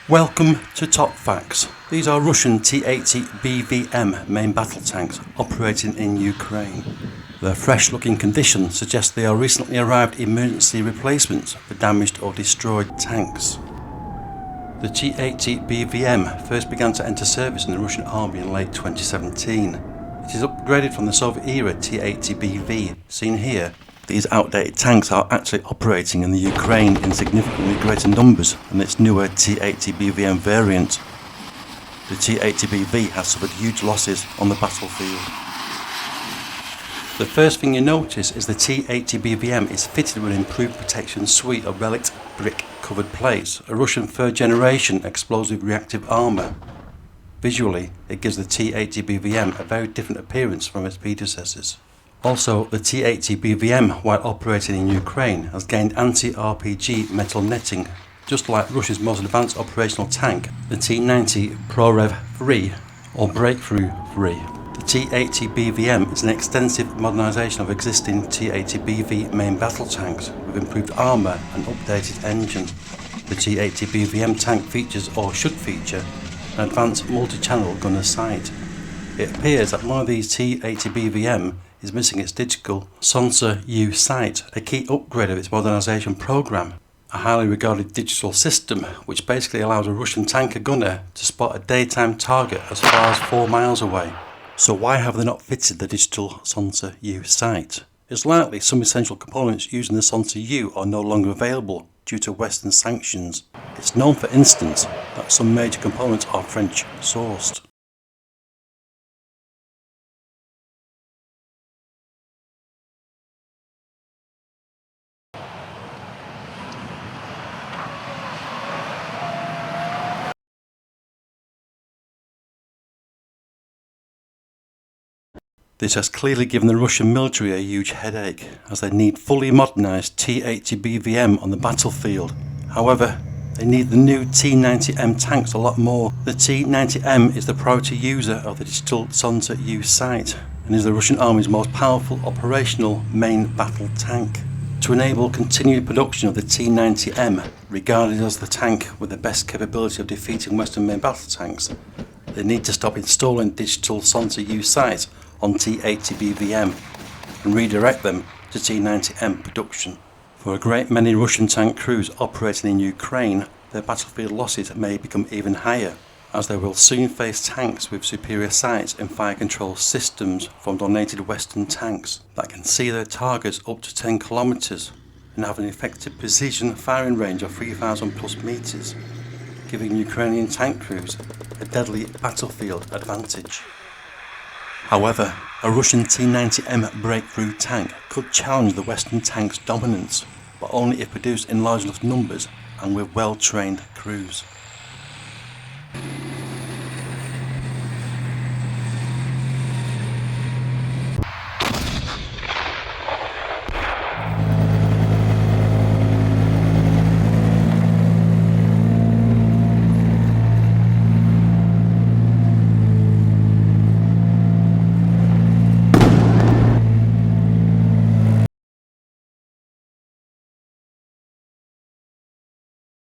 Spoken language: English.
Welcome to Top Facts. These are Russian T-80BVM main battle tanks operating in Ukraine. Their fresh looking condition suggests they are recently arrived emergency replacements for damaged or destroyed tanks. The T-80BVM first began to enter service in the Russian Army in late 2017. It is upgraded from the Soviet era T-80BV seen here. These outdated tanks are actually operating in the Ukraine in significantly greater numbers than its newer T-80BVM variant. The T-80BV has suffered huge losses on the battlefield. The first thing you notice is the T-80BVM is fitted with an improved protection suite of relic brick covered plates, a Russian third generation explosive reactive armour. Visually, it gives the T-80BVM a very different appearance from its predecessors. Also, the T-80BVM, while operating in Ukraine, has gained anti-RPG metal netting, just like Russia's most advanced operational tank, the T-90 ProRev 3 or Breakthrough 3. The T-80BVM is an extensive modernisation of existing T-80BV main battle tanks with improved armour and updated engine. The T-80BVM tank features, or should feature, an advanced multi-channel gunner sight. It appears that one of these T-80BVM is missing its digital Sonsa-U sight, a key upgrade of its modernisation programme. A highly regarded digital system which basically allows a Russian tanker gunner to spot a daytime target as far as 4 miles away. So why have they not fitted the digital Sonsa-U sight? It's likely some essential components using the Sonsa-U are no longer available due to Western sanctions. It's known, for instance, that some major components are French sourced. This has clearly given the Russian military a huge headache, as they need fully modernised T-80BVM on the battlefield. However, they need the new T-90M tanks a lot more. The T-90M is the priority user of the digital Sonsa-U sight, and is the Russian Army's most powerful operational main battle tank. To enable continued production of the T-90M, regarded as the tank with the best capability of defeating Western main battle tanks, they need to stop installing digital Sonsa-U sight on T-80BVM and redirect them to T-90M production. For a great many Russian tank crews operating in Ukraine, their battlefield losses may become even higher, as they will soon face tanks with superior sights and fire control systems from donated Western tanks that can see their targets up to 10 kilometers and have an effective precision firing range of 3,000 plus meters, giving Ukrainian tank crews a deadly battlefield advantage. However, a Russian T-90M breakthrough tank could challenge the Western tank's dominance, but only if produced in large enough numbers and with well-trained crews.